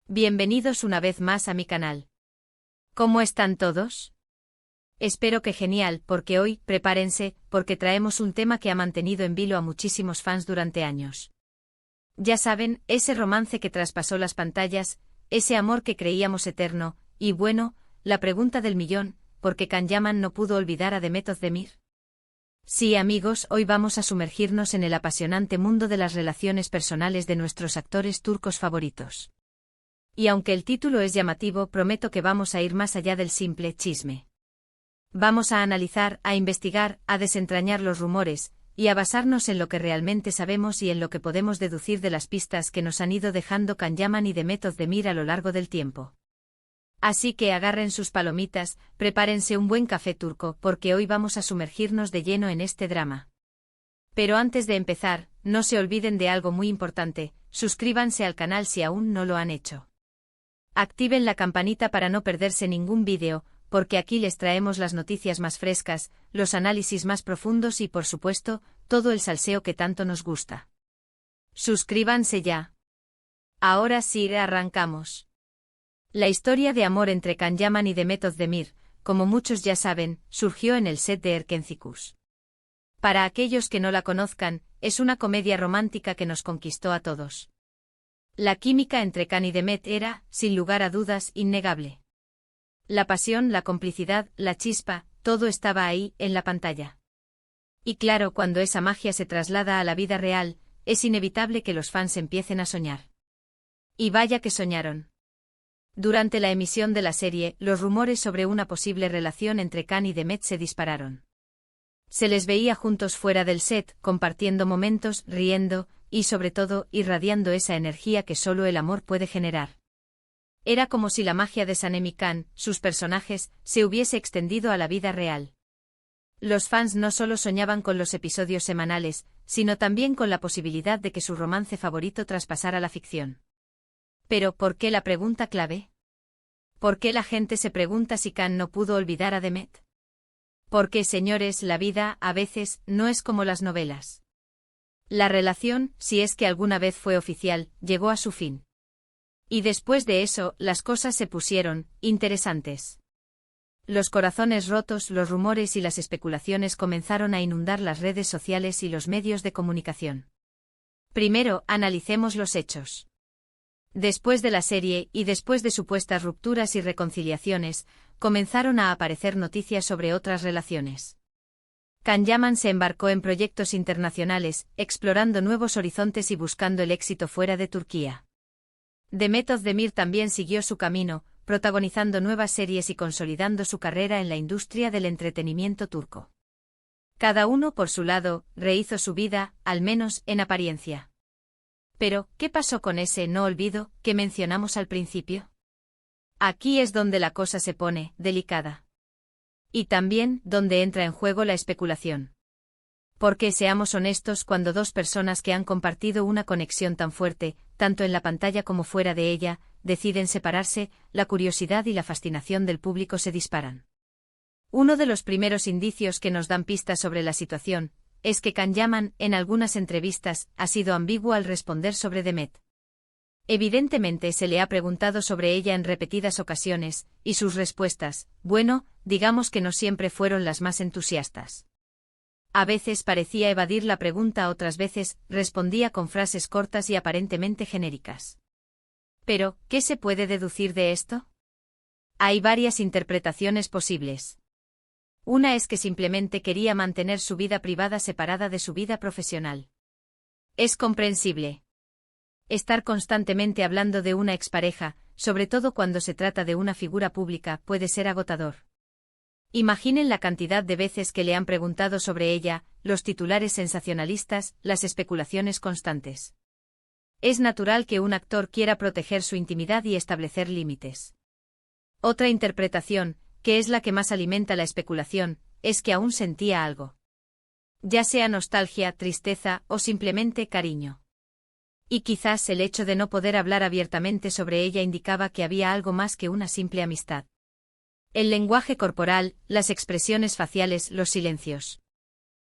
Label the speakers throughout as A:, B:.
A: Bienvenidos una vez más a mi canal. ¿Cómo están todos? Espero que genial, porque hoy, prepárense, porque traemos un tema que ha mantenido en vilo a muchísimos fans durante años. Ya saben, ese romance que traspasó las pantallas, ese amor que creíamos eterno, y bueno, la pregunta del millón, ¿por qué Can Yaman no pudo olvidar a Demet Özdemir? Sí, amigos, hoy vamos a sumergirnos en el apasionante mundo de las relaciones personales de nuestros actores turcos favoritos. Y aunque el título es llamativo, prometo que vamos a ir más allá del simple chisme. Vamos a analizar, a investigar, a desentrañar los rumores, y a basarnos en lo que realmente sabemos y en lo que podemos deducir de las pistas que nos han ido dejando Can Yaman y Demet Özdemir a lo largo del tiempo. Así que agarren sus palomitas, prepárense un buen café turco, porque hoy vamos a sumergirnos de lleno en este drama. Pero antes de empezar, no se olviden de algo muy importante: suscríbanse al canal si aún no lo han hecho. Activen la campanita para no perderse ningún vídeo, porque aquí les traemos las noticias más frescas, los análisis más profundos y, por supuesto, todo el salseo que tanto nos gusta. Suscríbanse ya. Ahora sí, arrancamos. La historia de amor entre Can Yaman y Demet Özdemir, como muchos ya saben, surgió en el set de Erkencikus. Para aquellos que no la conozcan, es una comedia romántica que nos conquistó a todos. La química entre Can y Demet era, sin lugar a dudas, innegable. La pasión, la complicidad, la chispa, todo estaba ahí, en la pantalla. Y claro, cuando esa magia se traslada a la vida real, es inevitable que los fans empiecen a soñar. Y vaya que soñaron. Durante la emisión de la serie, los rumores sobre una posible relación entre Can y Demet se dispararon. Se les veía juntos fuera del set, compartiendo momentos, riendo, y sobre todo, irradiando esa energía que solo el amor puede generar. Era como si la magia de Sanem y Can, sus personajes, se hubiese extendido a la vida real. Los fans no solo soñaban con los episodios semanales, sino también con la posibilidad de que su romance favorito traspasara la ficción. Pero, ¿por qué la pregunta clave? ¿Por qué la gente se pregunta si Can no pudo olvidar a Demet? Porque, señores, la vida, a veces, no es como las novelas. La relación, si es que alguna vez fue oficial, llegó a su fin. Y después de eso, las cosas se pusieron interesantes. Los corazones rotos, los rumores y las especulaciones comenzaron a inundar las redes sociales y los medios de comunicación. Primero, analicemos los hechos. Después de la serie, y después de supuestas rupturas y reconciliaciones, comenzaron a aparecer noticias sobre otras relaciones. Can Yaman se embarcó en proyectos internacionales, explorando nuevos horizontes y buscando el éxito fuera de Turquía. Demet Özdemir también siguió su camino, protagonizando nuevas series y consolidando su carrera en la industria del entretenimiento turco. Cada uno por su lado, rehizo su vida, al menos en apariencia. Pero, ¿qué pasó con ese no olvido que mencionamos al principio? Aquí es donde la cosa se pone delicada. Y también donde entra en juego la especulación. Porque seamos honestos, cuando dos personas que han compartido una conexión tan fuerte, tanto en la pantalla como fuera de ella, deciden separarse, la curiosidad y la fascinación del público se disparan. Uno de los primeros indicios que nos dan pistas sobre la situación es que Can Yaman, en algunas entrevistas, ha sido ambiguo al responder sobre Demet. Evidentemente se le ha preguntado sobre ella en repetidas ocasiones, y sus respuestas, bueno, digamos que no siempre fueron las más entusiastas. A veces parecía evadir la pregunta, otras veces respondía con frases cortas y aparentemente genéricas. Pero, ¿qué se puede deducir de esto? Hay varias interpretaciones posibles. Una es que simplemente quería mantener su vida privada separada de su vida profesional. Es comprensible. Estar constantemente hablando de una expareja, sobre todo cuando se trata de una figura pública, puede ser agotador. Imaginen la cantidad de veces que le han preguntado sobre ella, los titulares sensacionalistas, las especulaciones constantes. Es natural que un actor quiera proteger su intimidad y establecer límites. Otra interpretación, que es la que más alimenta la especulación, es que aún sentía algo. Ya sea nostalgia, tristeza o simplemente cariño. Y quizás el hecho de no poder hablar abiertamente sobre ella indicaba que había algo más que una simple amistad. El lenguaje corporal, las expresiones faciales, los silencios.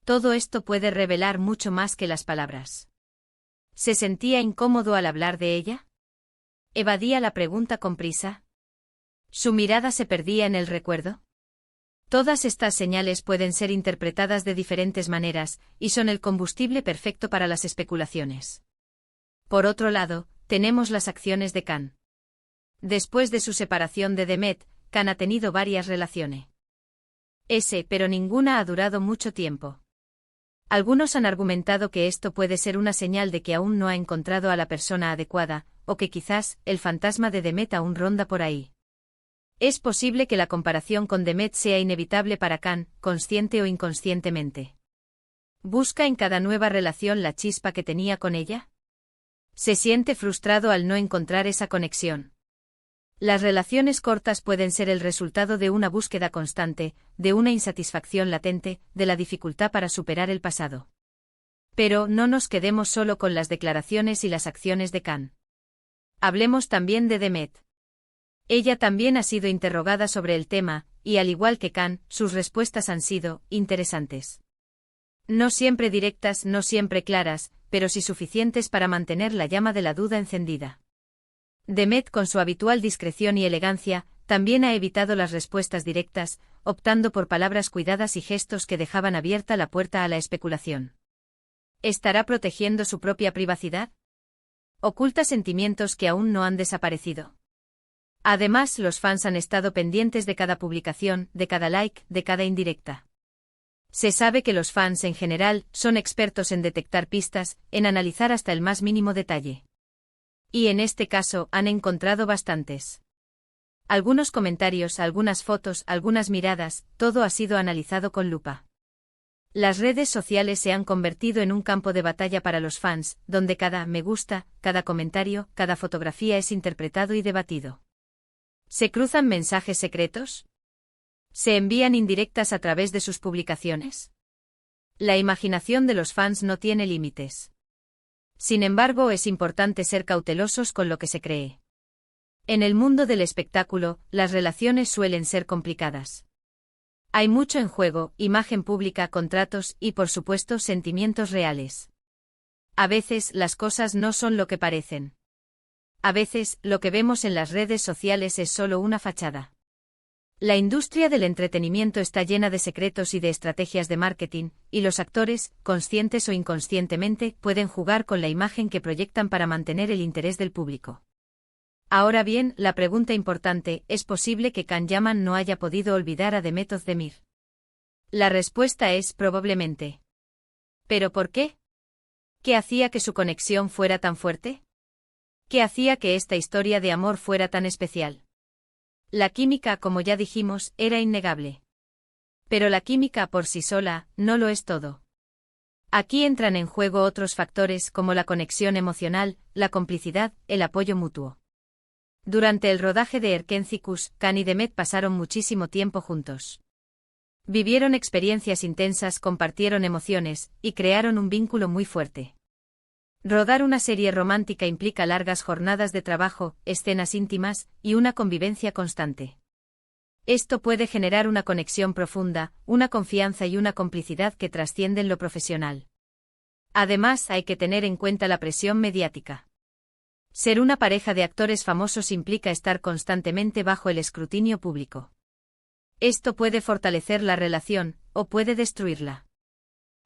A: Todo esto puede revelar mucho más que las palabras. ¿Se sentía incómodo al hablar de ella? Evadía la pregunta con prisa. ¿Su mirada se perdía en el recuerdo? Todas estas señales pueden ser interpretadas de diferentes maneras, y son el combustible perfecto para las especulaciones. Por otro lado, tenemos las acciones de Khan. Después de su separación de Demet, Khan ha tenido varias relaciones. Pero ninguna ha durado mucho tiempo. Algunos han argumentado que esto puede ser una señal de que aún no ha encontrado a la persona adecuada, o que quizás el fantasma de Demet aún ronda por ahí. Es posible que la comparación con Demet sea inevitable para Khan, consciente o inconscientemente. ¿Busca en cada nueva relación la chispa que tenía con ella? Se siente frustrado al no encontrar esa conexión. Las relaciones cortas pueden ser el resultado de una búsqueda constante, de una insatisfacción latente, de la dificultad para superar el pasado. Pero no nos quedemos solo con las declaraciones y las acciones de Khan. Hablemos también de Demet. Ella también ha sido interrogada sobre el tema, y al igual que Khan, sus respuestas han sido interesantes. No siempre directas, no siempre claras, pero sí suficientes para mantener la llama de la duda encendida. Demet, con su habitual discreción y elegancia, también ha evitado las respuestas directas, optando por palabras cuidadas y gestos que dejaban abierta la puerta a la especulación. ¿Estará protegiendo su propia privacidad? ¿Oculta sentimientos que aún no han desaparecido? Además, los fans han estado pendientes de cada publicación, de cada like, de cada indirecta. Se sabe que los fans en general son expertos en detectar pistas, en analizar hasta el más mínimo detalle. Y en este caso han encontrado bastantes. Algunos comentarios, algunas fotos, algunas miradas, todo ha sido analizado con lupa. Las redes sociales se han convertido en un campo de batalla para los fans, donde cada me gusta, cada comentario, cada fotografía es interpretado y debatido. ¿Se cruzan mensajes secretos? ¿Se envían indirectas a través de sus publicaciones? La imaginación de los fans no tiene límites. Sin embargo, es importante ser cautelosos con lo que se cree. En el mundo del espectáculo, las relaciones suelen ser complicadas. Hay mucho en juego, imagen pública, contratos y, por supuesto, sentimientos reales. A veces, las cosas no son lo que parecen. A veces, lo que vemos en las redes sociales es solo una fachada. La industria del entretenimiento está llena de secretos y de estrategias de marketing, y los actores, conscientes o inconscientemente, pueden jugar con la imagen que proyectan para mantener el interés del público. Ahora bien, la pregunta importante, ¿es posible que Can Yaman no haya podido olvidar a Demet Özdemir? La respuesta es probablemente. ¿Pero por qué? ¿Qué hacía que su conexión fuera tan fuerte? ¿Qué hacía que esta historia de amor fuera tan especial? La química, como ya dijimos, era innegable. Pero la química por sí sola no lo es todo. Aquí entran en juego otros factores como la conexión emocional, la complicidad, el apoyo mutuo. Durante el rodaje de Erkencikus, Can y Demet pasaron muchísimo tiempo juntos. Vivieron experiencias intensas, compartieron emociones, y crearon un vínculo muy fuerte. Rodar una serie romántica implica largas jornadas de trabajo, escenas íntimas, y una convivencia constante. Esto puede generar una conexión profunda, una confianza y una complicidad que trascienden lo profesional. Además, hay que tener en cuenta la presión mediática. Ser una pareja de actores famosos implica estar constantemente bajo el escrutinio público. Esto puede fortalecer la relación, o puede destruirla.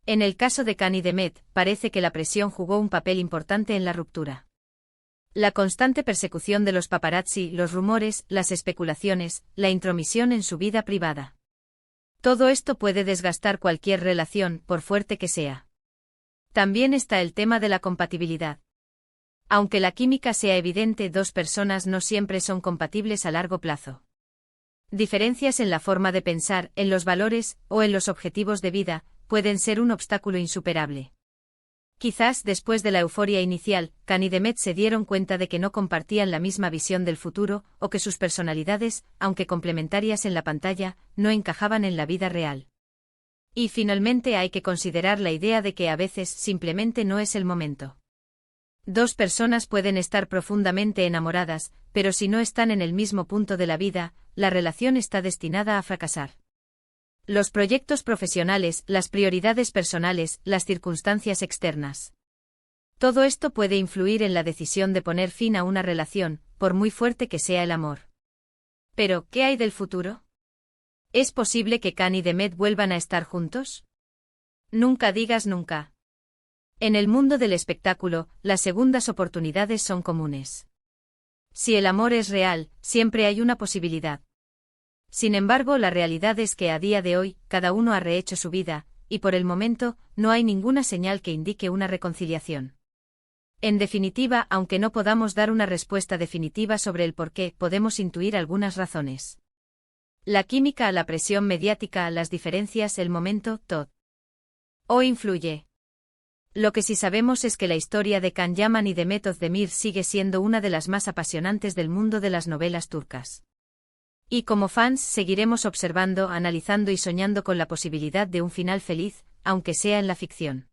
A: En el caso de Can y Demet, parece que la presión jugó un papel importante en la ruptura. La constante persecución de los paparazzi, los rumores, las especulaciones, la intromisión en su vida privada. Todo esto puede desgastar cualquier relación, por fuerte que sea. También está el tema de la compatibilidad. Aunque la química sea evidente, dos personas no siempre son compatibles a largo plazo. Diferencias en la forma de pensar, en los valores, o en los objetivos de vida, pueden ser un obstáculo insuperable. Quizás después de la euforia inicial, Can y Demet se dieron cuenta de que no compartían la misma visión del futuro, o que sus personalidades, aunque complementarias en la pantalla, no encajaban en la vida real. Y finalmente hay que considerar la idea de que a veces simplemente no es el momento. Dos personas pueden estar profundamente enamoradas, pero si no están en el mismo punto de la vida, la relación está destinada a fracasar. Los proyectos profesionales, las prioridades personales, las circunstancias externas. Todo esto puede influir en la decisión de poner fin a una relación, por muy fuerte que sea el amor. Pero, ¿qué hay del futuro? ¿Es posible que Can y Demet vuelvan a estar juntos? Nunca digas nunca. En el mundo del espectáculo, las segundas oportunidades son comunes. Si el amor es real, siempre hay una posibilidad. Sin embargo, la realidad es que a día de hoy, cada uno ha rehecho su vida, y por el momento, no hay ninguna señal que indique una reconciliación. En definitiva, aunque no podamos dar una respuesta definitiva sobre el porqué, podemos intuir algunas razones. La química, la presión mediática, las diferencias, el momento, todo. ¿O influye? Lo que sí sabemos es que la historia de Can Yaman y Demet Özdemir sigue siendo una de las más apasionantes del mundo de las novelas turcas. Y como fans seguiremos observando, analizando y soñando con la posibilidad de un final feliz, aunque sea en la ficción.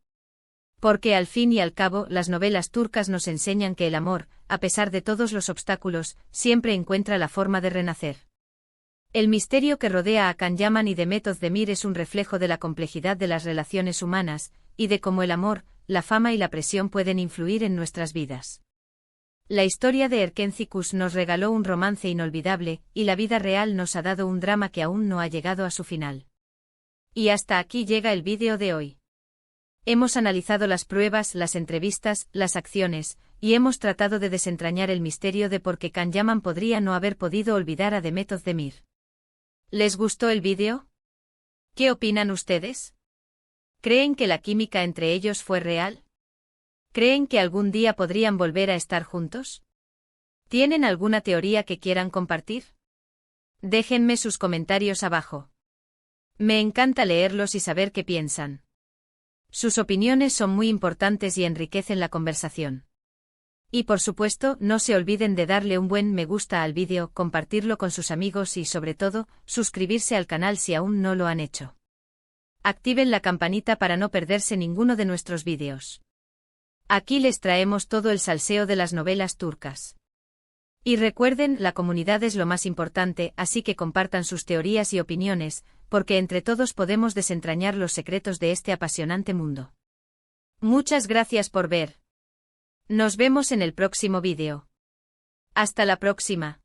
A: Porque al fin y al cabo, las novelas turcas nos enseñan que el amor, a pesar de todos los obstáculos, siempre encuentra la forma de renacer. El misterio que rodea a Can Yaman y Demet Özdemir es un reflejo de la complejidad de las relaciones humanas, y de cómo el amor, la fama y la presión pueden influir en nuestras vidas. La historia de Erkenci nos regaló un romance inolvidable, y la vida real nos ha dado un drama que aún no ha llegado a su final. Y hasta aquí llega el vídeo de hoy. Hemos analizado las pruebas, las entrevistas, las acciones, y hemos tratado de desentrañar el misterio de por qué Can Yaman podría no haber podido olvidar a Demet Özdemir. ¿Les gustó el vídeo? ¿Qué opinan ustedes? ¿Creen que la química entre ellos fue real? ¿Creen que algún día podrían volver a estar juntos? ¿Tienen alguna teoría que quieran compartir? Déjenme sus comentarios abajo. Me encanta leerlos y saber qué piensan. Sus opiniones son muy importantes y enriquecen la conversación. Y por supuesto, no se olviden de darle un buen me gusta al vídeo, compartirlo con sus amigos y sobre todo, suscribirse al canal si aún no lo han hecho. Activen la campanita para no perderse ninguno de nuestros vídeos. Aquí les traemos todo el salseo de las novelas turcas. Y recuerden, la comunidad es lo más importante, así que compartan sus teorías y opiniones, porque entre todos podemos desentrañar los secretos de este apasionante mundo. Muchas gracias por ver. Nos vemos en el próximo vídeo. Hasta la próxima.